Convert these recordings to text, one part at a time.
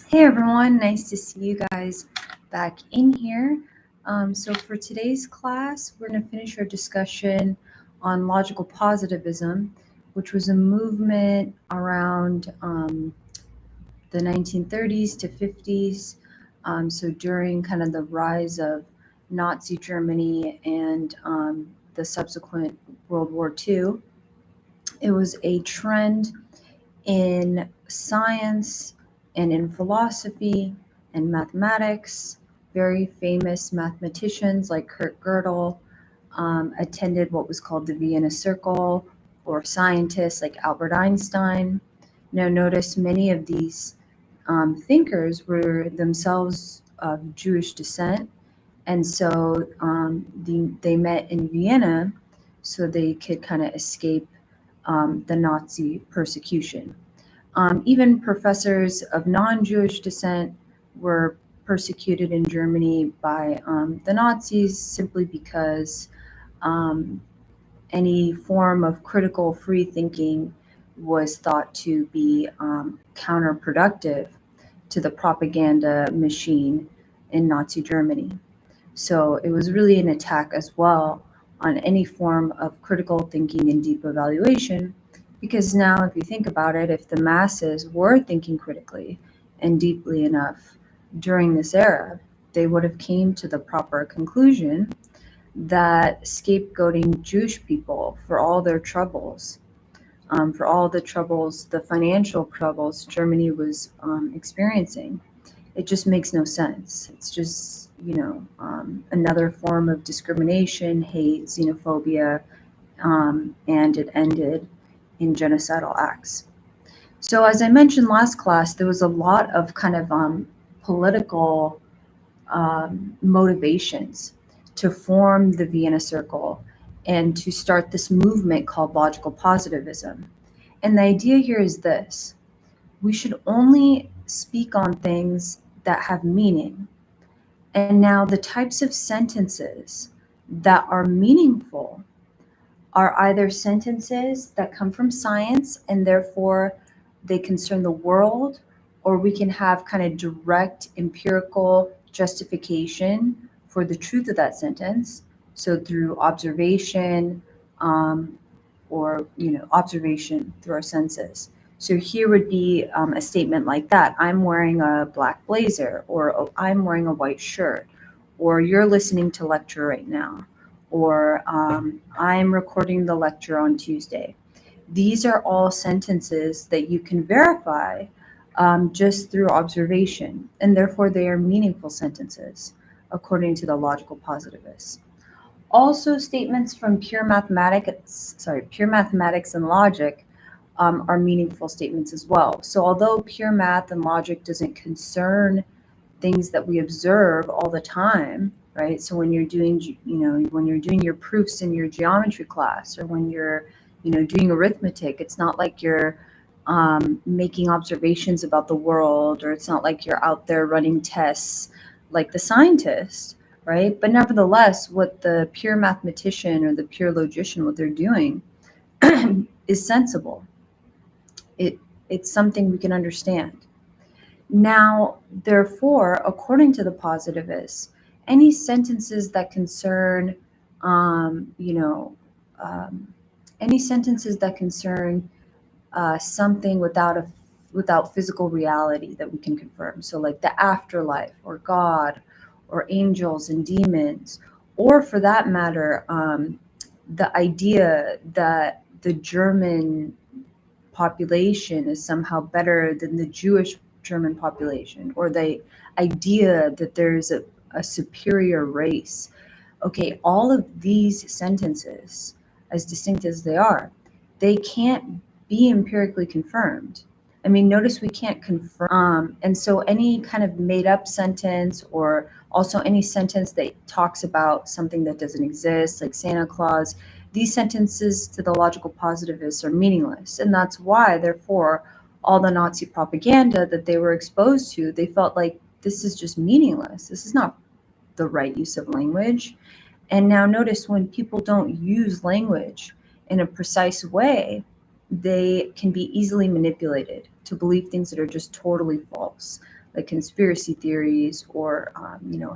Hey everyone, nice to see you guys back in here. So for today's class, we're going to finish our discussion on logical positivism, which was a movement around the 1930s to 50s. So during kind of the rise of Nazi Germany and the subsequent World War II, it was a trend in science and in philosophy and mathematics. Very famous mathematicians like Kurt Gödel attended what was called the Vienna Circle, or scientists like Albert Einstein. Now, notice many of these thinkers were themselves of Jewish descent, and so they met in Vienna so they could kind of escape the Nazi persecution. Even professors of non-Jewish descent were persecuted in Germany by the Nazis simply because any form of critical free thinking was thought to be counterproductive to the propaganda machine in Nazi Germany. So it was really an attack as well on any form of critical thinking and deep evaluation, because now if you think about it, if the masses were thinking critically and deeply enough during this era, they would have came to the proper conclusion that scapegoating Jewish people for all their troubles, the financial troubles Germany was experiencing, it just makes no sense. It's just, another form of discrimination, hate, xenophobia, and it ended in genocidal acts. So as I mentioned last class, there was a lot of kind of political motivations to form the Vienna Circle and to start this movement called logical positivism. And the idea here is this: we should only speak on things that have meaning. And now the types of sentences that are meaningful are either sentences that come from science and therefore they concern the world, or we can have kind of direct empirical justification for the truth of that sentence. So through observation, or observation through our senses. So here would be a statement like that: I'm wearing a black blazer, or oh, I'm wearing a white shirt, or you're listening to lecture right now, or I'm recording the lecture on Tuesday. These are all sentences that you can verify just through observation, and therefore they are meaningful sentences, according to the logical positivists. Also, statements from pure mathematics and logic are meaningful statements as well. So although pure math and logic doesn't concern things that we observe all the time, right? So when you're doing, when you're doing your proofs in your geometry class, or when you're, doing arithmetic, it's not like you're making observations about the world, or it's not like you're out there running tests like the scientists, right? But nevertheless, what the pure mathematician or the pure logician, what they're doing is sensible. It's something we can understand. Now, therefore, according to the positivists, any sentences that concern, any sentences that concern something without physical reality that we can confirm. So like the afterlife, or God, or angels and demons, or for that matter, the idea that the German population is somehow better than the Jewish German population, or the idea that there's a superior race. Okay, all of these sentences, as distinct as they are, they can't be empirically confirmed. I mean, notice we can't confirm. And so any kind of made up sentence, or also any sentence that talks about something that doesn't exist, like Santa Claus, these sentences to the logical positivists are meaningless. And that's why, therefore, all the Nazi propaganda that they were exposed to, they felt like this is just meaningless. This is not the right use of language. And now notice, when people don't use language in a precise way, they can be easily manipulated to believe things that are just totally false. like conspiracy theories or,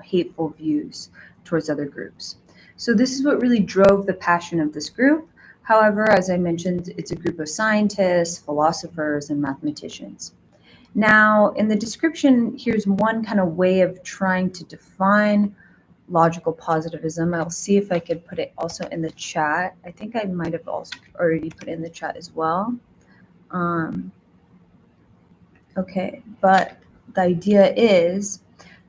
hateful views towards other groups. So this is what really drove the passion of this group. However, as I mentioned, it's a group of scientists, philosophers, and mathematicians. Now, in the description, here's one kind of way of trying to define logical positivism. I'll see if I could put it also in the chat. I think I might have also already put it in the chat as well. Okay, but the idea is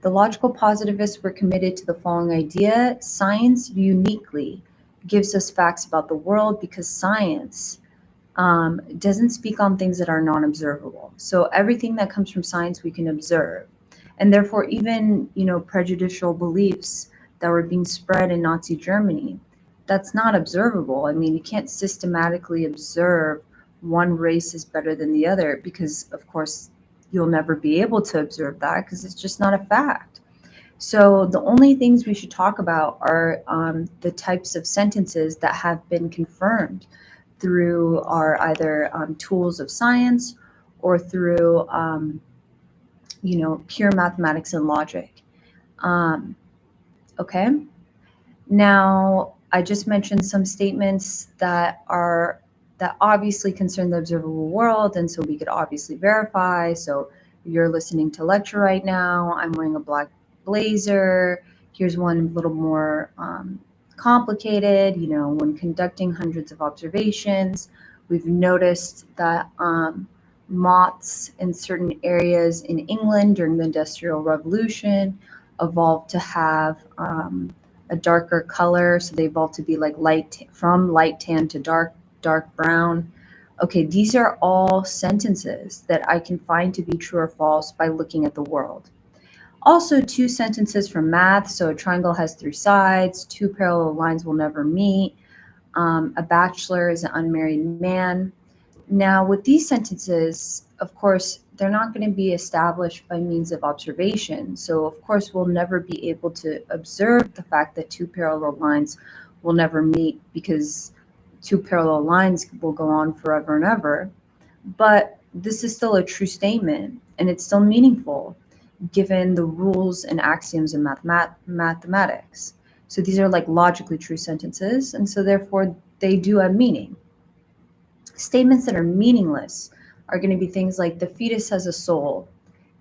the logical positivists were committed to the following idea: science uniquely gives us facts about the world because science doesn't speak on things that are non-observable. So everything that comes from science we can observe, and therefore even prejudicial beliefs that were being spread in Nazi Germany, that's not observable. I mean, you can't systematically observe one race is better than the other, because of course you'll never be able to observe that because it's just not a fact. So the only things we should talk about are the types of sentences that have been confirmed through our either tools of science or through pure mathematics and logic. Okay. Now, I just mentioned some statements that obviously concern the observable world, and so we could obviously verify. So you're listening to a lecture right now. I'm wearing a black blazer. Here's one a little more complicated. When conducting hundreds of observations, we've noticed that moths in certain areas in England during the Industrial Revolution evolved to have a darker color. So they evolved to be like from light tan to dark brown. Okay, these are all sentences that I can find to be true or false by looking at the world. Also, two sentences from math. So a triangle has three sides, two parallel lines will never meet. A bachelor is an unmarried man. Now, with these sentences, of course, they're not going to be established by means of observation. So, of course, we'll never be able to observe the fact that two parallel lines will never meet, because two parallel lines will go on forever and ever. But this is still a true statement, and it's still meaningful given the rules and axioms of mathematics. So these are like logically true sentences, and so therefore they do have meaning. Statements that are meaningless are going to be things like the fetus has a soul,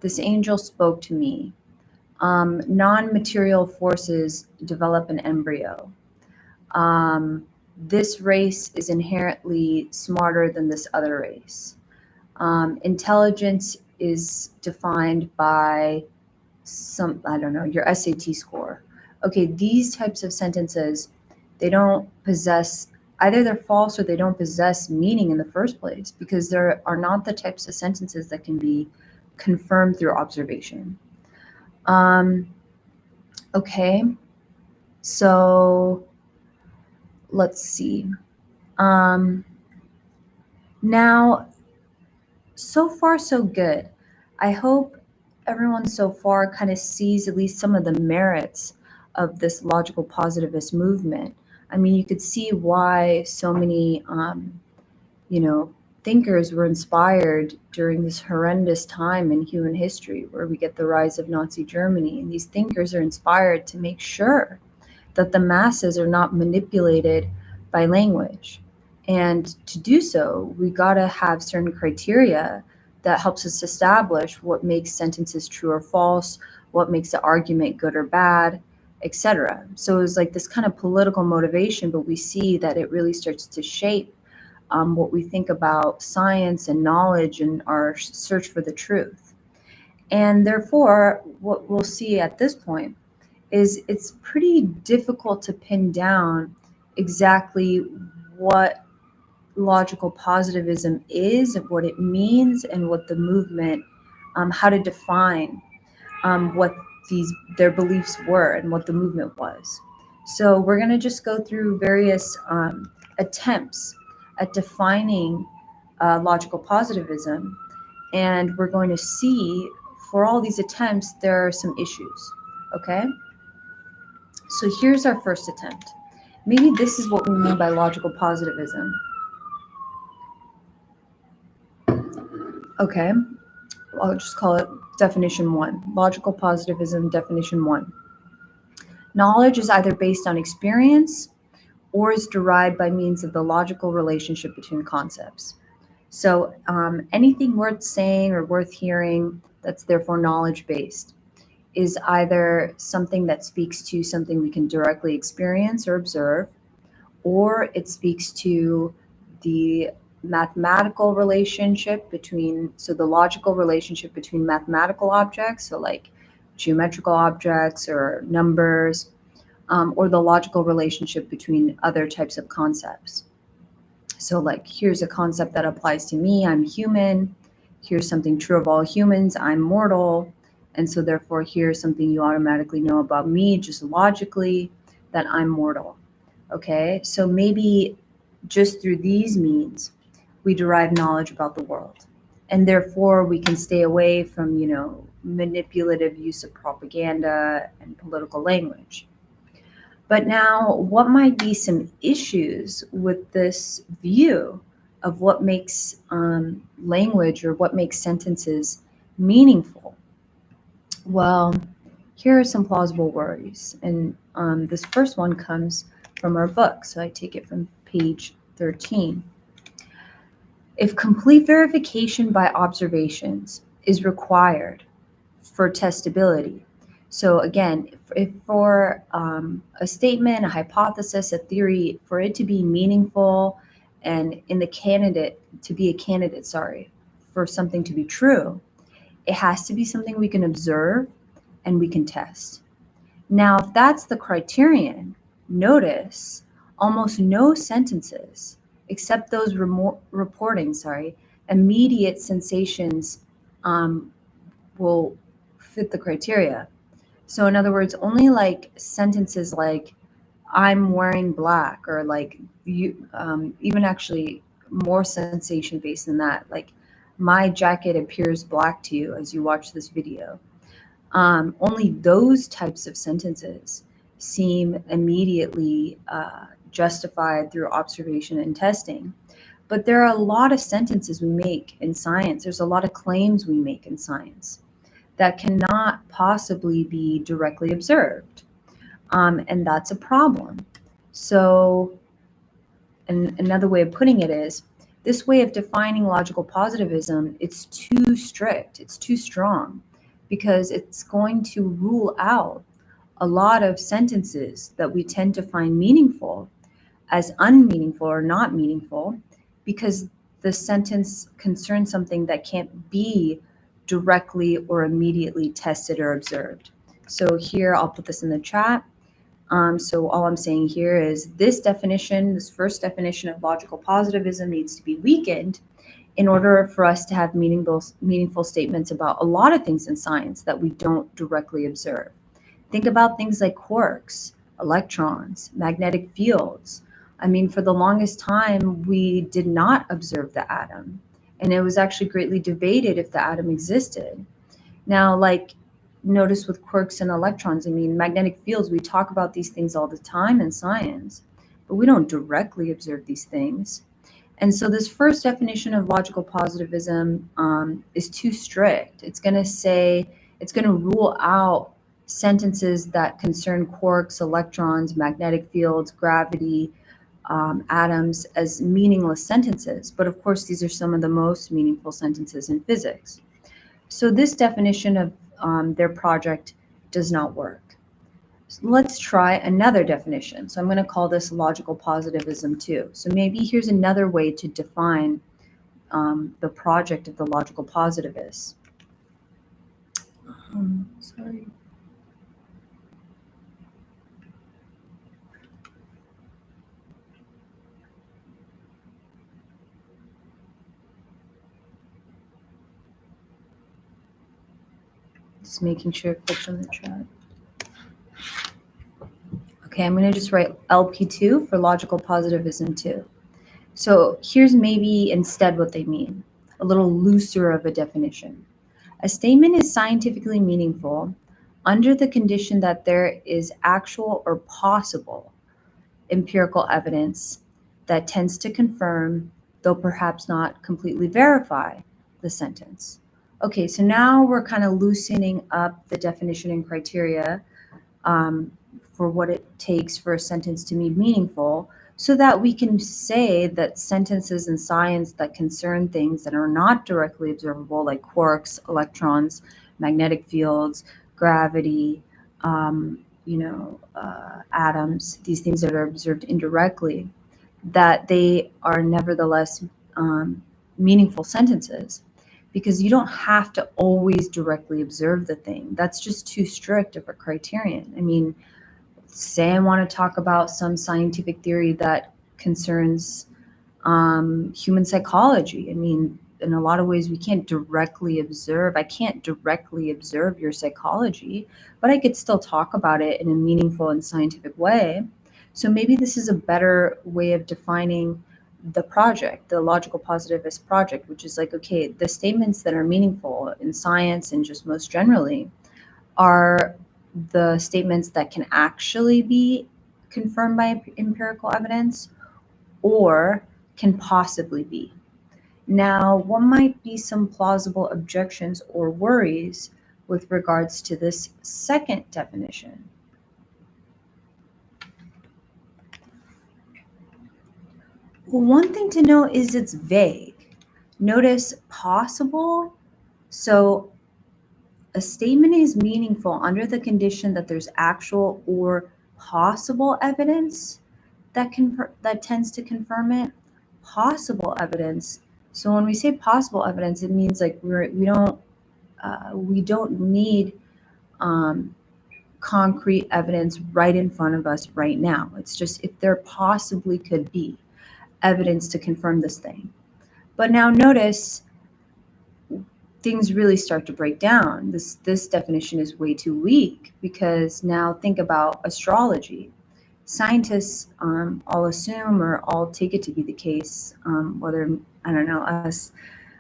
this angel spoke to me, non-material forces develop an embryo, this race is inherently smarter than this other race, intelligence is defined by your SAT score. Okay, these types of sentences, they don't possess, either they're false or they don't possess meaning in the first place, because there are not the types of sentences that can be confirmed through observation. Okay, so let's see. Now, so far so good. I hope everyone so far kind of sees at least some of the merits of this logical positivist movement. I mean, you could see why so many, thinkers were inspired during this horrendous time in human history where we get the rise of Nazi Germany. And these thinkers are inspired to make sure that the masses are not manipulated by language. And to do so, we got to have certain criteria that helps us establish what makes sentences true or false, what makes the argument good or bad, etc. So it was like this kind of political motivation, but we see that it really starts to shape what we think about science and knowledge and our search for the truth. And therefore, what we'll see at this point is it's pretty difficult to pin down exactly what logical positivism is, what it means, and what the movement, how to define what their beliefs were and what the movement was. So we're going to just go through various attempts at defining logical positivism, and we're going to see for all these attempts there are some issues. Okay, so here's our first attempt. Maybe this is what we mean by logical positivism. Okay, I'll just call it definition 1, logical positivism, definition 1. Knowledge is either based on experience or is derived by means of the logical relationship between concepts. So anything worth saying or worth hearing that's therefore knowledge-based is either something that speaks to something we can directly experience or observe, or it speaks to the mathematical relationship between, so the logical relationship between mathematical objects, so like geometrical objects or numbers, or the logical relationship between other types of concepts. So like, here's a concept that applies to me, I'm human. Here's something true of all humans, I'm mortal. And so therefore, here's something you automatically know about me, just logically, that I'm mortal. Okay, so maybe just through these means, we derive knowledge about the world. And therefore, we can stay away from, manipulative use of propaganda and political language. But now, what might be some issues with this view of what makes language or what makes sentences meaningful? Well, here are some plausible worries. And this first one comes from our book. So I take it from page 13. If complete verification by observations is required for testability, so again, if for a statement, a hypothesis, a theory, for it to be meaningful and in the candidate, to be a candidate, for something to be true, it has to be something we can observe and we can test. Now, if that's the criterion, notice almost no sentences, except those reporting, immediate sensations will fit the criteria. So in other words, only like sentences like I'm wearing black, or like you, even actually more sensation based than that, like my jacket appears black to you as you watch this video. Only those types of sentences seem immediately justified through observation and testing. But there are a lot of sentences we make in science. There's a lot of claims we make in science that cannot possibly be directly observed. And that's a problem. So, and another way of putting it is, this way of defining logical positivism, it's too strict, it's too strong, because it's going to rule out a lot of sentences that we tend to find meaningful as unmeaningful or not meaningful, because the sentence concerns something that can't be directly or immediately tested or observed. So here, I'll put this in the chat. So all I'm saying here is this definition, this first definition of logical positivism, needs to be weakened in order for us to have meaningful statements about a lot of things in science that we don't directly observe. Think about things like quarks, electrons, magnetic fields. I mean, for the longest time, we did not observe the atom, and it was actually greatly debated if the atom existed. Now, like, notice with quarks and electrons, I mean, magnetic fields, we talk about these things all the time in science, but we don't directly observe these things. And so this first definition of logical positivism is too strict. It's going to rule out sentences that concern quarks, electrons, magnetic fields, gravity, atoms as meaningless sentences. But of course, these are some of the most meaningful sentences in physics. So this definition of their project does not work. So let's try another definition. So I'm going to call this logical positivism too. So maybe here's another way to define the project of the logical positivists. Sorry. Just making sure it fits in the chat. Okay, I'm going to just write LP2 for logical positivism 2. So here's maybe instead what they mean, a little looser of a definition. A statement is scientifically meaningful under the condition that there is actual or possible empirical evidence that tends to confirm, though perhaps not completely verify, the sentence. Okay, so now we're kind of loosening up the definition and criteria for what it takes for a sentence to be meaningful, so that we can say that sentences in science that concern things that are not directly observable, like quarks, electrons, magnetic fields, gravity, atoms, these things that are observed indirectly, that they are nevertheless meaningful sentences. Because you don't have to always directly observe the thing. That's just too strict of a criterion. I mean, say I want to talk about some scientific theory that concerns human psychology. I mean, in a lot of ways, we can't directly observe. I can't directly observe your psychology, but I could still talk about it in a meaningful and scientific way. So maybe this is a better way of defining the project, the logical positivist project, which is like, okay, the statements that are meaningful in science and just most generally are the statements that can actually be confirmed by empirical evidence or can possibly be. Now, what might be some plausible objections or worries with regards to this second definition? Well, one thing to note is it's vague. Notice possible. So a statement is meaningful under the condition that there's actual or possible evidence that tends to confirm it. Possible evidence. So when we say possible evidence, it means like we don't need concrete evidence right in front of us right now. It's just if there possibly could be evidence to confirm this thing. But now notice things really start to break down. This definition is way too weak, because now think about astrology. Scientists all assume or all take it to be the case, whether, I don't know, us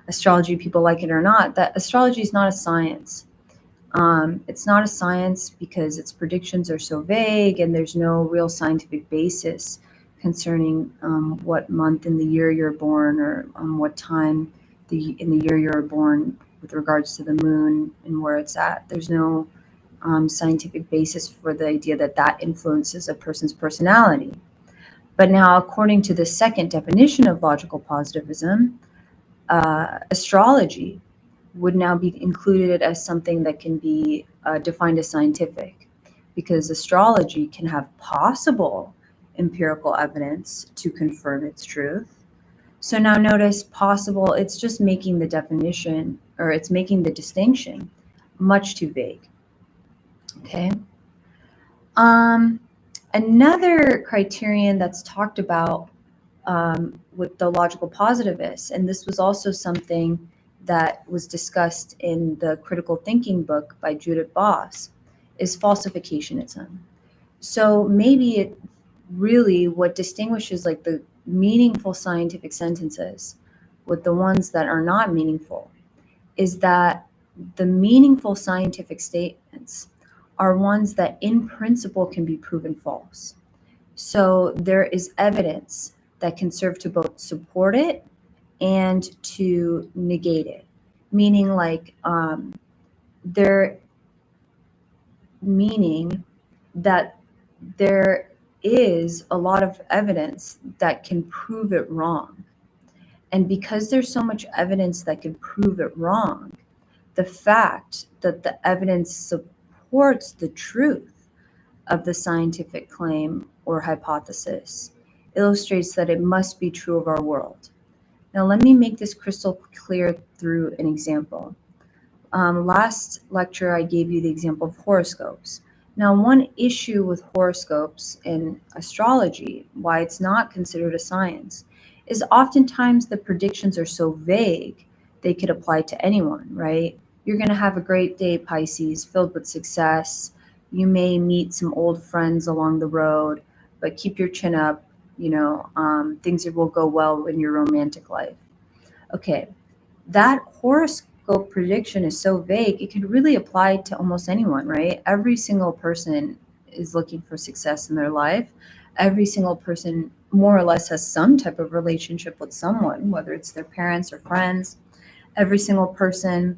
astrology people like it or not, that astrology is not a science. It's not a science because its predictions are so vague and there's no real scientific basis concerning what month in the year you're born, or what time in the year you're born with regards to the moon and where it's at. There's no scientific basis for the idea that that influences a person's personality. But now, according to the second definition of logical positivism, astrology would now be included as something that can be defined as scientific, because astrology can have possible empirical evidence to confirm its truth. So now notice possible, it's just making the definition, or it's making the distinction much too vague. Okay. Another criterion that's talked about with the logical positivists, and this was also something that was discussed in the critical thinking book by Judith Boss, is falsificationism. So maybe it really, what distinguishes like the meaningful scientific sentences with the ones that are not meaningful is that the meaningful scientific statements are ones that in principle can be proven false. So there is evidence that can serve to both support it and to negate it, meaning like meaning that there is a lot of evidence that can prove it wrong. And because there's so much evidence that can prove it wrong, the fact that the evidence supports the truth of the scientific claim or hypothesis illustrates that it must be true of our world. Now, let me make this crystal clear through an example. Last lecture, I gave you the example of horoscopes. Now, one issue with horoscopes in astrology, why it's not considered a science, is oftentimes the predictions are so vague, they could apply to anyone, right? You're going to have a great day, Pisces, filled with success. You may meet some old friends along the road, but keep your chin up. Things will go well in your romantic life. Okay, that horoscope prediction is so vague, it could really apply to almost anyone, right? Every single person is looking for success in their life. Every single person more or less has some type of relationship with someone, whether it's their parents or friends. Every single person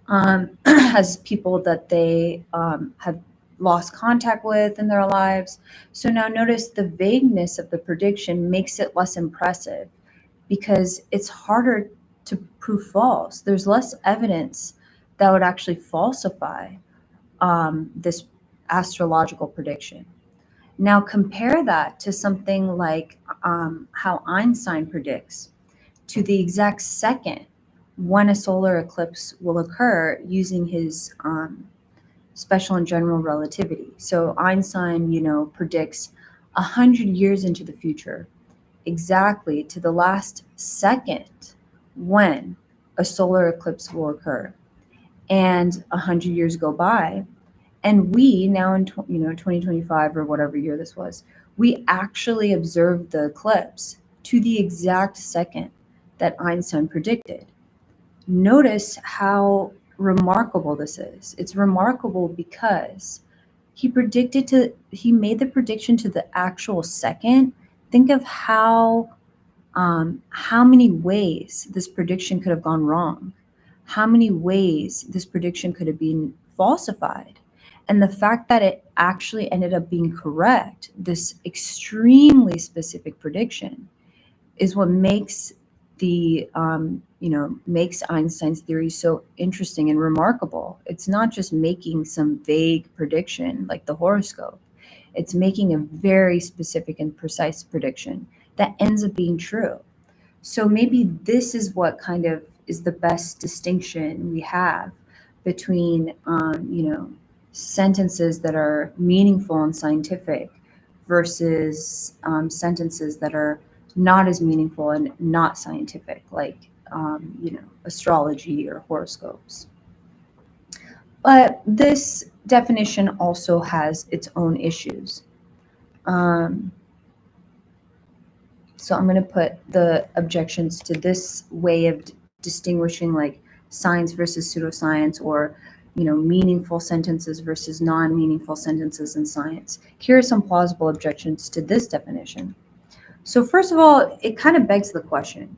Has people that they have lost contact with in their lives. So now notice the vagueness of the prediction makes it less impressive because it's harder to prove false. There's less evidence that would actually falsify this astrological prediction. Now compare that to something like how Einstein predicts to the exact second when a solar eclipse will occur using his special and general relativity. So Einstein, predicts 100 years into the future, exactly to the last second when a solar eclipse will occur. And 100 years go by, and we now in 2025 or whatever year this was, we actually observed the eclipse to the exact second that Einstein predicted. Notice how remarkable this is. It's remarkable because he made the prediction to the actual second. Think of how many ways this prediction could have gone wrong, how many ways this prediction could have been falsified. And the fact that it actually ended up being correct, this extremely specific prediction, is what makes makes Einstein's theory so interesting and remarkable. It's not just making some vague prediction like the horoscope. It's making a very specific and precise prediction that ends up being true. So maybe this is what kind of is the best distinction we have between, sentences that are meaningful and scientific versus sentences that are not as meaningful and not scientific, like, astrology or horoscopes. But this definition also has its own issues. Um, So I'm going to put the objections to this way of distinguishing like science versus pseudoscience, or meaningful sentences versus non-meaningful sentences in science. Here are some plausible objections to this definition. So first of all, it kind of begs the question.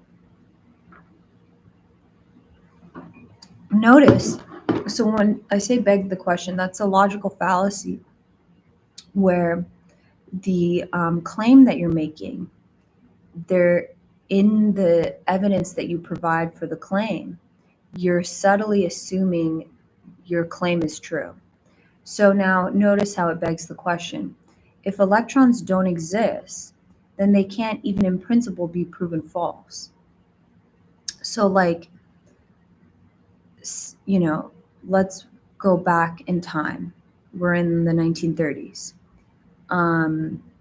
Notice, so when I say beg the question, that's a logical fallacy where the claim that you're making, there in the evidence that you provide for the claim, you're subtly assuming your claim is true. So now notice how it begs the question. If electrons don't exist, then they can't even in principle be proven false. So like, let's go back in time. We're in the 1930s.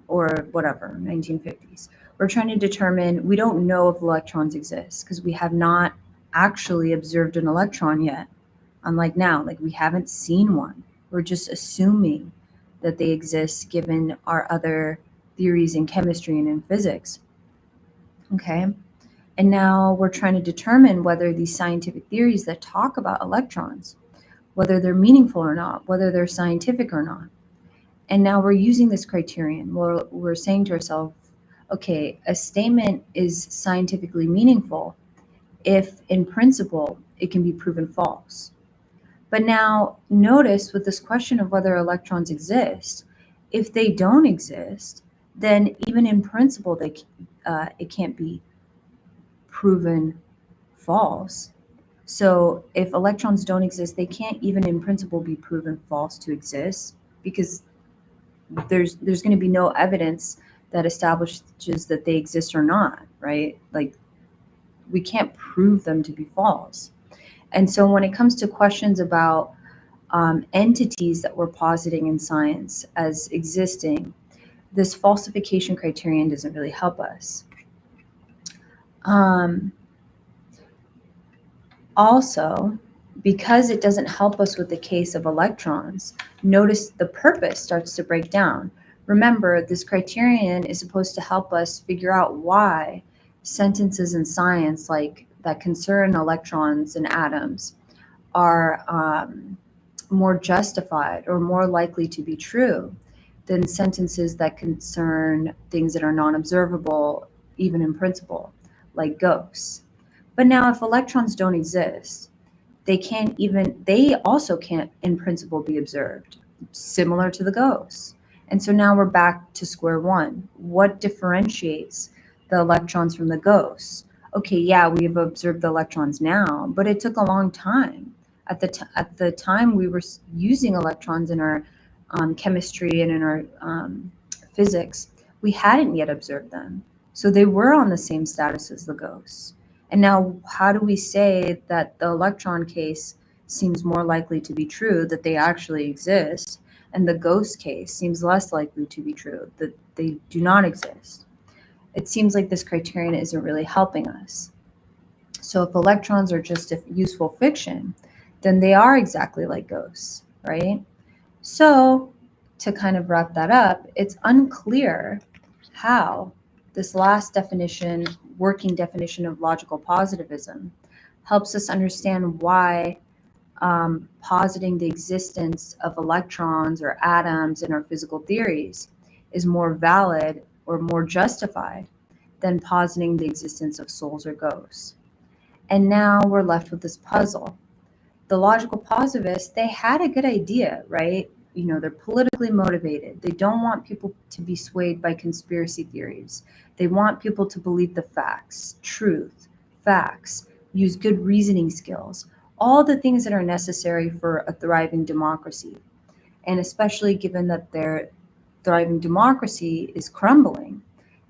Or whatever, 1950s. We're trying to determine, we don't know if electrons exist because we have not actually observed an electron yet. Unlike now, like we haven't seen one. We're just assuming that they exist given our other theories in chemistry and in physics. Okay? And now we're trying to determine whether these scientific theories that talk about electrons, whether they're meaningful or not, whether they're scientific or not. And now we're using this criterion. We're saying to ourselves, okay, a statement is scientifically meaningful if in principle it can be proven false. But now notice with this question of whether electrons exist, if they don't exist, then even in principle it can't be proven false. So if electrons don't exist, they can't even in principle be proven false to exist, because there's going to be no evidence that establishes that they exist or not, right? Like, we can't prove them to be false. And so when it comes to questions about entities that we're positing in science as existing, this falsification criterion doesn't really help us. Also, because it doesn't help us with the case of electrons, notice the purpose starts to break down. Remember, this criterion is supposed to help us figure out why sentences in science like that concern electrons and atoms are more justified or more likely to be true than sentences that concern things that are non-observable, even in principle, like ghosts. But now if electrons don't exist, they also can't in principle be observed, similar to the ghosts. And so now we're back to square one. What differentiates the electrons from the ghosts? Okay, yeah, we've observed the electrons now, but it took a long time. At the time we were using electrons in our chemistry and in our physics, we hadn't yet observed them. So they were on the same status as the ghosts. And now, how do we say that the electron case seems more likely to be true, that they actually exist, and the ghost case seems less likely to be true, that they do not exist? It seems like this criterion isn't really helping us. So if electrons are just a useful fiction, then they are exactly like ghosts, right? So to kind of wrap that up, it's unclear how this last definition, working definition of logical positivism, helps us understand why positing the existence of electrons or atoms in our physical theories is more valid or more justified than positing the existence of souls or ghosts. And now we're left with this puzzle. The logical positivists, they had a good idea, right? You know, they're politically motivated. They don't want people to be swayed by conspiracy theories. They want people to believe the facts, truth, facts, use good reasoning skills, all the things that are necessary for a thriving democracy. And especially given that their thriving democracy is crumbling,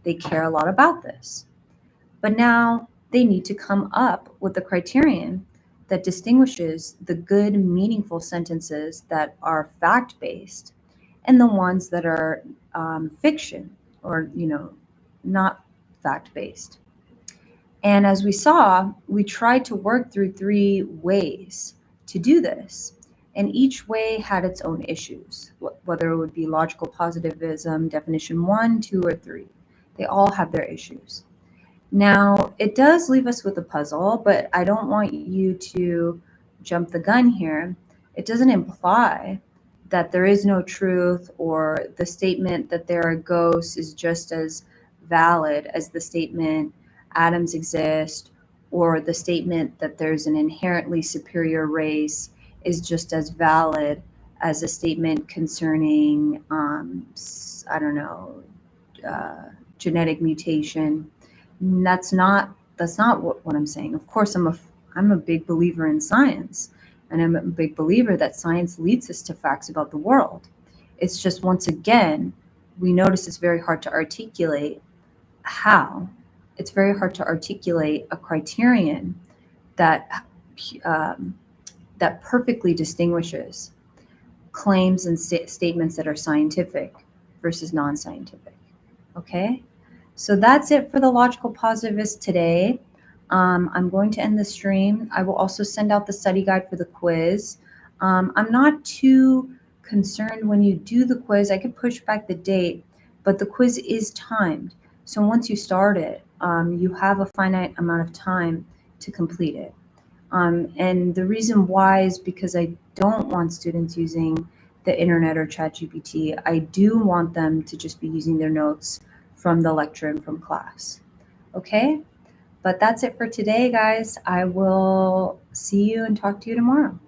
they care a lot about this. But now they need to come up with a criterion that distinguishes the good, meaningful sentences that are fact-based and the ones that are fiction or, not fact-based. And as we saw, we tried to work through three ways to do this. And each way had its own issues, whether it would be logical positivism, definition 1, 2, or 3. They all have their issues. Now, it does leave us with a puzzle, but I don't want you to jump the gun here. It doesn't imply that there is no truth, or the statement that there are ghosts is just as valid as the statement atoms exist, or the statement that there's an inherently superior race is just as valid as a statement concerning, I don't know, genetic mutation. That's not what I'm saying. Of course, I'm a big believer in science, and I'm a big believer that science leads us to facts about the world. It's just, once again, we notice it's very hard to articulate how. It's very hard to articulate a criterion that that perfectly distinguishes claims and statements that are scientific versus non-scientific. Okay? So that's it for the logical positivist today. I'm going to end the stream. I will also send out the study guide for the quiz. I'm not too concerned when you do the quiz. I could push back the date, but the quiz is timed. So once you start it, you have a finite amount of time to complete it. And the reason why is because I don't want students using the internet or ChatGPT. I do want them to just be using their notes from the lecture and from class. Okay? But that's it for today, guys. I will see you and talk to you tomorrow.